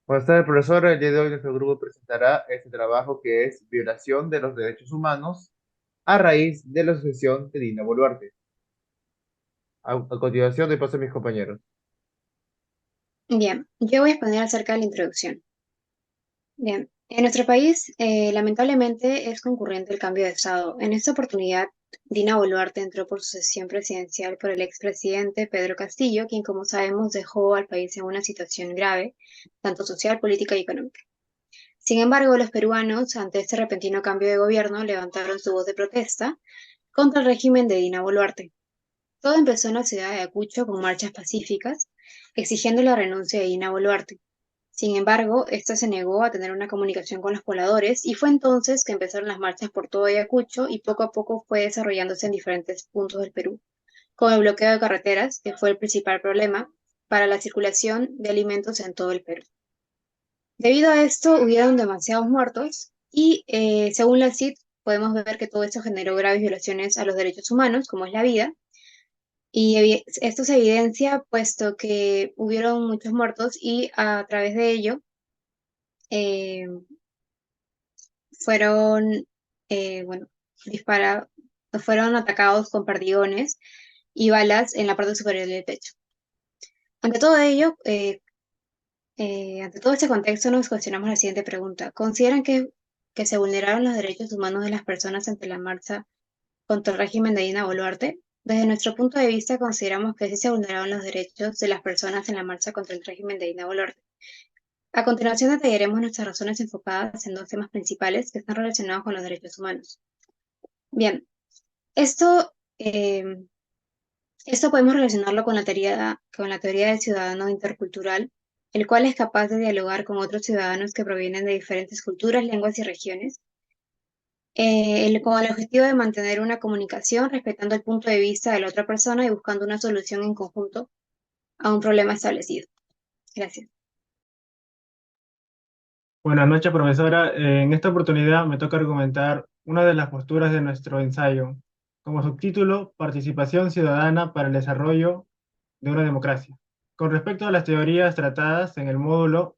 Buenas tardes, profesora. El día de hoy nuestro grupo presentará este trabajo que es Violación de los Derechos Humanos a raíz de la sucesión de Dina Boluarte. A continuación, doy paso a mis compañeros. Bien, yo voy a exponer acerca de la introducción. Bien, en nuestro país lamentablemente es concurrente el cambio de Estado. En esta oportunidad, Dina Boluarte entró por sucesión presidencial por el expresidente Pedro Castillo, quien como sabemos dejó al país en una situación grave, tanto social, política y económica. Sin embargo, los peruanos, ante este repentino cambio de gobierno, levantaron su voz de protesta contra el régimen de Dina Boluarte. Todo empezó en la ciudad de Ayacucho con marchas pacíficas, exigiendo la renuncia de Dina Boluarte. Sin embargo, esta se negó a tener una comunicación con los pobladores y fue entonces que empezaron las marchas por todo Ayacucho y poco a poco fue desarrollándose en diferentes puntos del Perú, con el bloqueo de carreteras, que fue el principal problema para la circulación de alimentos en todo el Perú. Debido a esto, hubieron demasiados muertos y, según la CID, podemos ver que todo esto generó graves violaciones a los derechos humanos, como es la vida, y esto se evidencia puesto que hubieron muchos muertos y a través de ello eh, fueron, bueno, dispara, fueron atacados con perdigones y balas en la parte superior del pecho. Ante todo ello, ante todo este contexto, nos cuestionamos la siguiente pregunta. ¿Consideran que se vulneraron los derechos humanos de las personas ante la marcha contra el régimen de Dina Boluarte? Desde nuestro punto de vista, consideramos que sí se vulneraron los derechos de las personas en la marcha contra el régimen de Dina Boluarte. A continuación, detallaremos nuestras razones enfocadas en dos temas principales que están relacionados con los derechos humanos. Bien, esto, esto podemos relacionarlo con la teoría del ciudadano intercultural, el cual es capaz de dialogar con otros ciudadanos que provienen de diferentes culturas, lenguas y regiones, con el objetivo de mantener una comunicación respetando el punto de vista de la otra persona y buscando una solución en conjunto a un problema establecido. Gracias. Buenas noches, profesora. En esta oportunidad me toca argumentar una de las posturas de nuestro ensayo, como subtítulo, Participación ciudadana para el desarrollo de una democracia. Con respecto a las teorías tratadas en el módulo,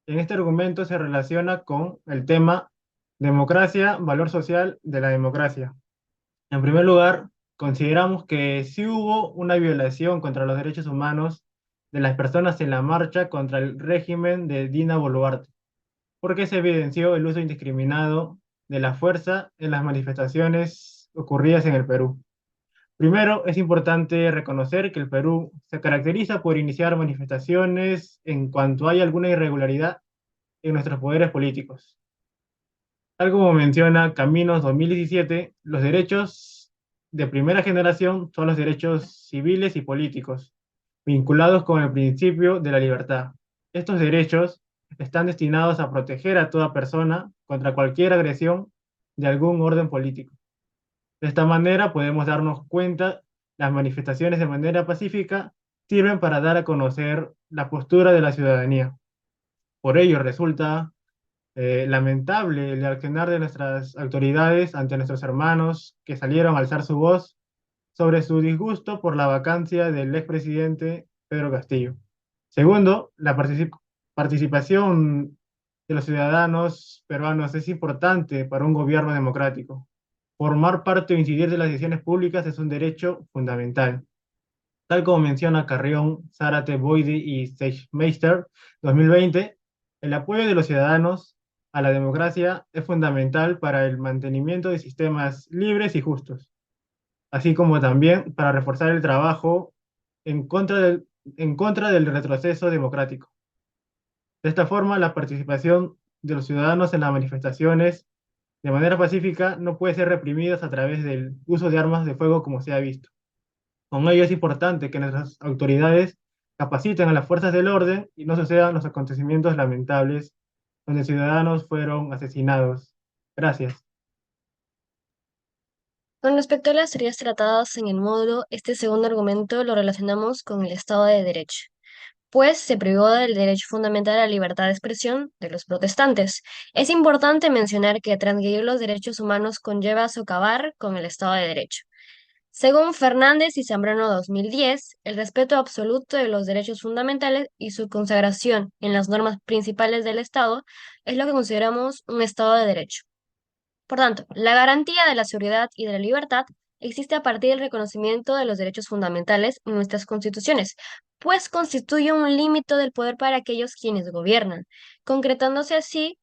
en este argumento se relaciona con el tema democracia, valor social de la democracia. En primer lugar, consideramos que sí hubo una violación contra los derechos humanos de las personas en la marcha contra el régimen de Dina Boluarte porque se evidenció el uso indiscriminado de la fuerza en las manifestaciones ocurridas en el Perú. Primero, es importante reconocer que el Perú se caracteriza por iniciar manifestaciones en cuanto hay alguna irregularidad en nuestros poderes políticos. Tal como menciona Caminos 2017, los derechos de primera generación son los derechos civiles y políticos, vinculados con el principio de la libertad. Estos derechos están destinados a proteger a toda persona contra cualquier agresión de algún orden político. De esta manera podemos darnos cuenta, las manifestaciones de manera pacífica sirven para dar a conocer la postura de la ciudadanía. Por ello resulta lamentable el accionar de nuestras autoridades ante nuestros hermanos que salieron a alzar su voz sobre su disgusto por la vacancia del expresidente Pedro Castillo. Segundo, la participación de los ciudadanos peruanos es importante para un gobierno democrático. Formar parte o incidir de las decisiones públicas es un derecho fundamental. Tal como menciona Carrión, Zárate, Boide y Seichmeister 2020, el apoyo de los ciudadanos a la democracia es fundamental para el mantenimiento de sistemas libres y justos, así como también para reforzar el trabajo en contra en contra del retroceso democrático. De esta forma, la participación de los ciudadanos en las manifestaciones de manera pacífica no puede ser reprimida a través del uso de armas de fuego como se ha visto. Con ello es importante que nuestras autoridades capaciten a las fuerzas del orden y no sucedan los acontecimientos lamentables donde ciudadanos fueron asesinados. Gracias. Con respecto a las teorías tratadas en el módulo, este segundo argumento lo relacionamos con el Estado de Derecho, pues se privó del derecho fundamental a la libertad de expresión de los protestantes. Es importante mencionar que transgredir los derechos humanos conlleva socavar con el Estado de Derecho. Según Fernández y Zambrano 2010, el respeto absoluto de los derechos fundamentales y su consagración en las normas principales del Estado es lo que consideramos un Estado de Derecho. Por tanto, la garantía de la seguridad y de la libertad existe a partir del reconocimiento de los derechos fundamentales en nuestras constituciones, pues constituye un límite del poder para aquellos quienes gobiernan, concretándose así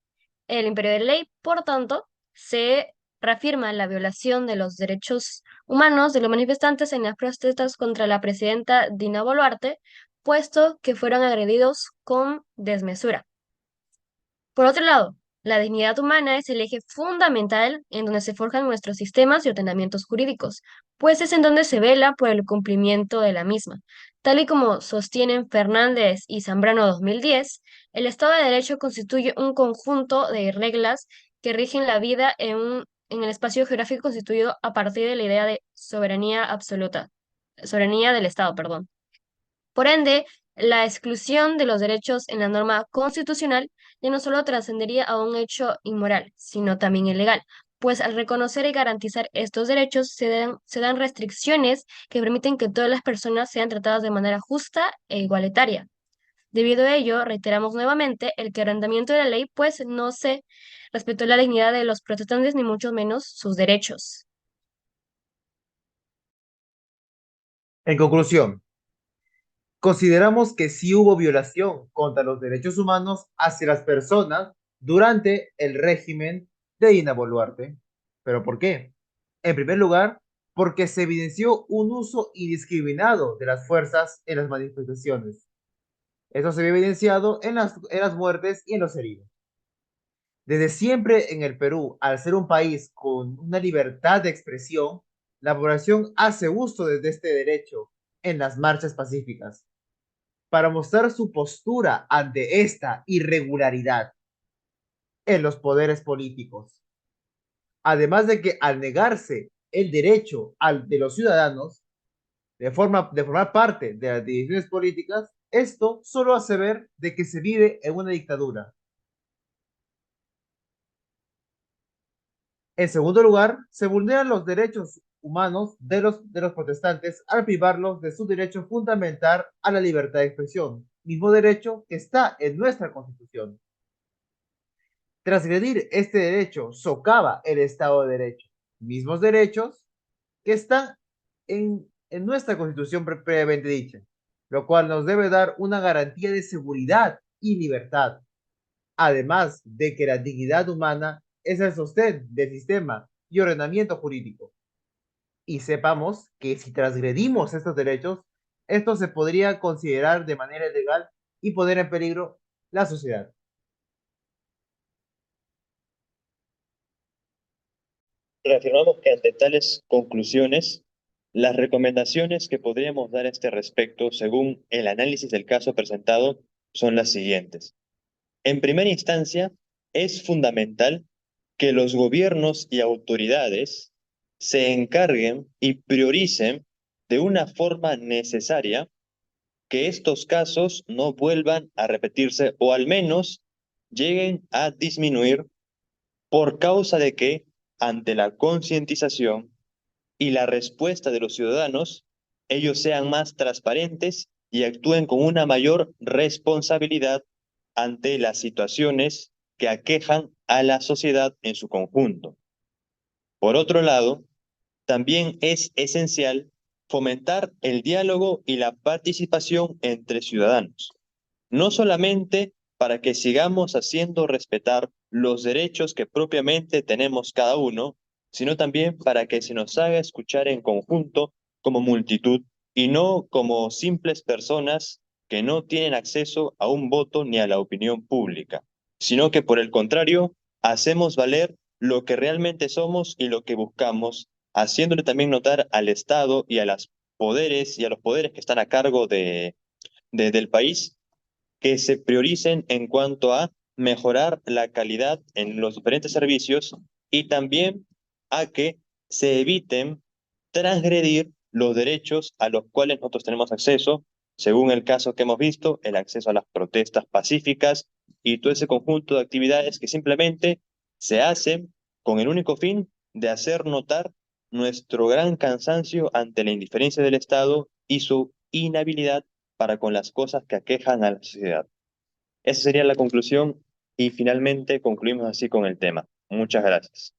el imperio de ley. Por tanto, se reafirma la violación de los derechos humanos de los manifestantes en las protestas contra la presidenta Dina Boluarte, puesto que fueron agredidos con desmesura. Por otro lado, la dignidad humana es el eje fundamental en donde se forjan nuestros sistemas y ordenamientos jurídicos, pues es en donde se vela por el cumplimiento de la misma. Tal y como sostienen Fernández y Zambrano 2010, el Estado de Derecho constituye un conjunto de reglas que rigen la vida en el espacio geográfico constituido a partir de la idea de soberanía absoluta, soberanía del Estado, perdón. Por ende, la exclusión de los derechos en la norma constitucional ya no solo trascendería a un hecho inmoral, sino también ilegal, pues al reconocer y garantizar estos derechos se dan restricciones que permiten que todas las personas sean tratadas de manera justa e igualitaria. Debido a ello, reiteramos nuevamente el quebrantamiento de la ley, pues no se respetó la dignidad de los protestantes ni mucho menos sus derechos. En conclusión, consideramos que sí hubo violación contra los derechos humanos hacia las personas durante el régimen de Dina Boluarte. ¿Pero por qué? En primer lugar, porque se evidenció un uso indiscriminado de las fuerzas en las manifestaciones. Eso se ve evidenciado en las muertes y en los heridos. Desde siempre en el Perú, al ser un país con una libertad de expresión, la población hace uso de este derecho en las marchas pacíficas para mostrar su postura ante esta irregularidad en los poderes políticos. Además de que al negarse el derecho de los ciudadanos de formar parte de las decisiones políticas, esto solo hace ver de que se vive en una dictadura. En segundo lugar, se vulneran los derechos humanos de los protestantes al privarlos de su derecho fundamental a la libertad de expresión, mismo derecho que está en nuestra Constitución. Transgredir este derecho socava el Estado de Derecho, mismos derechos que están en nuestra Constitución previamente dicha, lo cual nos debe dar una garantía de seguridad y libertad, además de que la dignidad humana es el sostén del sistema y ordenamiento jurídico. Y sepamos que si transgredimos estos derechos, esto se podría considerar de manera ilegal y poner en peligro la sociedad. Reafirmamos que ante tales conclusiones, las recomendaciones que podríamos dar a este respecto, según el análisis del caso presentado, son las siguientes. En primera instancia, es fundamental que los gobiernos y autoridades se encarguen y prioricen de una forma necesaria que estos casos no vuelvan a repetirse o al menos lleguen a disminuir por causa de que, ante la concientización y la respuesta de los ciudadanos, ellos sean más transparentes y actúen con una mayor responsabilidad ante las situaciones que aquejan a la sociedad en su conjunto. Por otro lado, también es esencial fomentar el diálogo y la participación entre ciudadanos, no solamente para que sigamos haciendo respetar los derechos que propiamente tenemos cada uno, sino también para que se nos haga escuchar en conjunto como multitud y no como simples personas que no tienen acceso a un voto ni a la opinión pública, sino que por el contrario, hacemos valer lo que realmente somos y lo que buscamos, haciéndole también notar al Estado y a los poderes que están a cargo del país que se prioricen en cuanto a mejorar la calidad en los diferentes servicios y también a que se eviten transgredir los derechos a los cuales nosotros tenemos acceso, según el caso que hemos visto, el acceso a las protestas pacíficas y todo ese conjunto de actividades que simplemente se hacen con el único fin de hacer notar nuestro gran cansancio ante la indiferencia del Estado y su inhabilidad para con las cosas que aquejan a la sociedad. Esa sería la conclusión y finalmente concluimos así con el tema. Muchas gracias.